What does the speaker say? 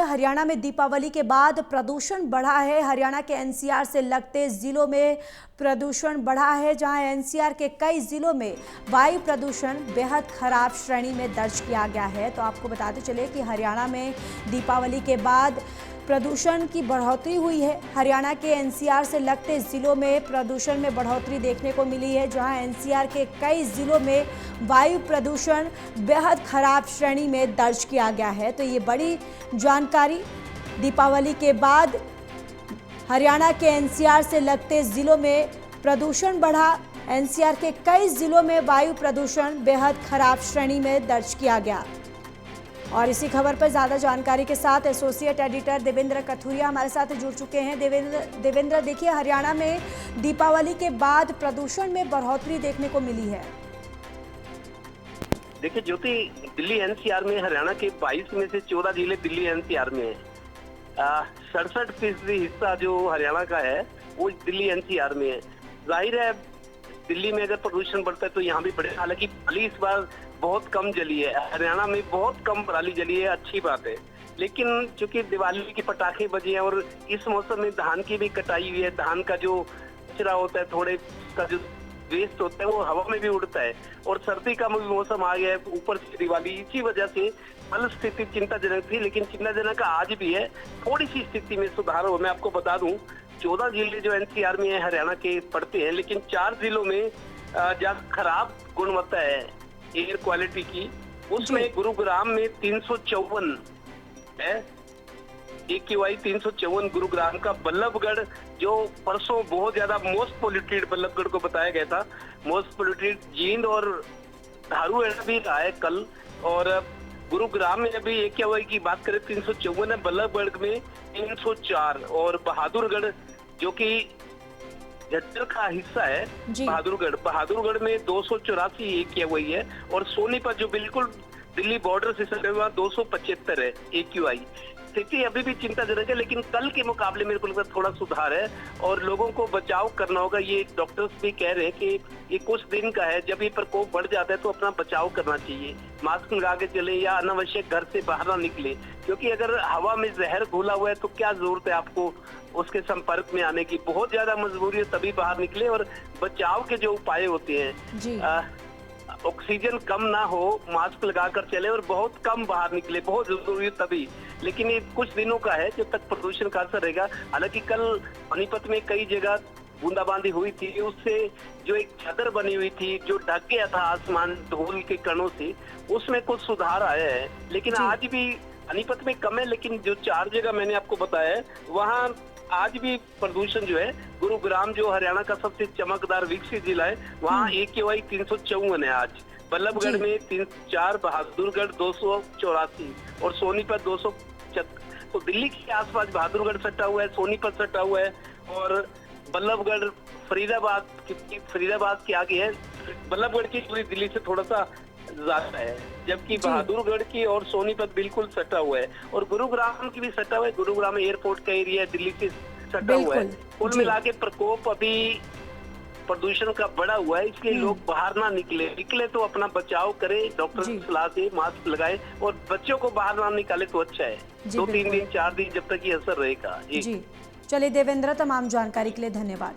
हरियाणा में दीपावली के बाद प्रदूषण बढ़ा है। हरियाणा के एनसीआर से लगते जिलों में प्रदूषण बढ़ा है, जहां एनसीआर के कई जिलों में वायु प्रदूषण बेहद खराब श्रेणी में दर्ज किया गया है। तो आपको बताते चले कि हरियाणा में दीपावली के बाद प्रदूषण की बढ़ोतरी हुई है। हरियाणा के एनसीआर से लगते जिलों में प्रदूषण में बढ़ोतरी देखने को मिली है, जहां एनसीआर के कई जिलों में वायु प्रदूषण बेहद खराब श्रेणी में दर्ज किया गया है। तो ये बड़ी जानकारी, दीपावली के बाद हरियाणा के एनसीआर से लगते जिलों में प्रदूषण बढ़ा। एनसीआर के कई जिलों में वायु प्रदूषण बेहद खराब श्रेणी में दर्ज किया गया। और इसी खबर पर ज्यादा जानकारी के साथ एसोसिएट एडिटर देवेंद्र कथुरिया हमारे साथ जुड़ चुके हैं। देवेंद्र, देखिए, हरियाणा में दीपावली के बाद प्रदूषण में बढ़ोतरी देखने को मिली है। देखिए ज्योति, दिल्ली एनसीआर में हरियाणा के 22 में से 14 जिले दिल्ली एनसीआर में है। 67% हिस्सा जो हरियाणा का है वो दिल्ली एनसीआर में है। जाहिर है दिल्ली में अगर प्रदूषण बढ़ता है तो यहाँ भी बढ़े। हालांकि पराली इस बार बहुत कम जली है, हरियाणा में बहुत कम पराली जली है, अच्छी बात है। लेकिन चूंकि दिवाली के पटाखे बजे हैं और इस मौसम में धान की भी कटाई हुई है, धान का जो कचरा होता है, थोड़े का जो वेस्ट होता है वो हवा में भी उड़ता है, और सर्दी का मौसम आ गया है, ऊपर से दिवाली, इसी वजह से कल स्थिति चिंताजनक थी। लेकिन चिंताजनक आज भी है, थोड़ी सी स्थिति में सुधार हो। मैं आपको बता दूं 14 जिले जो एनसीआर में है हरियाणा के पड़ते हैं, लेकिन 4 जिलों में जहाँ खराब गुणवत्ता है एयर क्वालिटी की, उसमें गुरुग्राम में 354 है, AQI 354 गुरुग्राम का। बल्लभगढ़ जो परसों बहुत ज्यादा मोस्ट पोल्यूटेड बल्लभगढ़ को बताया गया था, मोस्ट पोल्यूटेड जींद और धारू भी रहा है कल। और गुरुग्राम में अभी AQI की बात करें 354 है, बल्लभगढ़ में 304, और बहादुरगढ़ जो कि झज्जर का हिस्सा है, बहादुरगढ़ में 284 AQI है, और सोनीपत जो बिल्कुल दिल्ली बॉर्डर से सटे हुआ 275 है AQI। स्थिति अभी भी चिंताजनक है, लेकिन कल के मुकाबले मेरे को लगता है थोड़ा सुधार है, और लोगों को बचाव करना होगा। ये डॉक्टर्स भी कह रहे हैं कि ये कुछ दिन का है, जब ये प्रकोप बढ़ जाता है तो अपना बचाव करना चाहिए, मास्क लगा के चले या अनावश्यक घर से बाहर ना निकले, क्योंकि अगर हवा में जहर घुला हुआ है तो क्या जरूरत है आपको उसके संपर्क में आने की। बहुत ज्यादा मजबूरी है तभी बाहर निकले, और बचाव के जो उपाय होते हैं, ऑक्सीजन कम ना हो, मास्क लगाकर चले, और बहुत कम बाहर निकले, बहुत जरूरी है तभी। लेकिन ये कुछ दिनों का है जब तक प्रदूषण का असर रहेगा। हालांकि कल पानीपत में कई जगह बूंदाबांदी हुई थी, उससे जो एक चादर बनी हुई थी जो ढक गया था आसमान धूल के कणों से, उसमें कुछ सुधार आया है। लेकिन आज भी पानीपत में कम है, लेकिन जो 4 जगह मैंने आपको बताया है वहाँ आज भी प्रदूषण जो है, गुरुग्राम जो हरियाणा का सबसे चमकदार विकसित जिला है, वहाँ AQI 354 है आज। बल्लभगढ़ में 304, बहादुरगढ़ 284 और सोनीपत 275। तो दिल्ली के आसपास बहादुरगढ़ सटा हुआ है, सोनीपत सटा हुआ है, और बल्लभगढ़ फरीदाबाद के आगे है। बल्लभगढ़ की पूरी दिल्ली से थोड़ा सा ज्यादा है, जबकि बहादुरगढ़ की और सोनीपत बिल्कुल सटा हुआ है, और गुरुग्राम की भी सटा हुआ है। गुरुग्राम एयरपोर्ट का एरिया है, दिल्ली से सटा हुआ है। कुल मिला के प्रकोप अभी प्रदूषण का बढ़ा हुआ है, इसलिए लोग बाहर ना निकले तो अपना बचाव करें, डॉक्टर की सलाह से मास्क लगाए, और बच्चों को बाहर ना निकाले तो अच्छा है। 2-3 दिन 4 दिन जब तक ये असर रहेगा। जी, चलिए देवेंद्र, तमाम जानकारी के लिए धन्यवाद।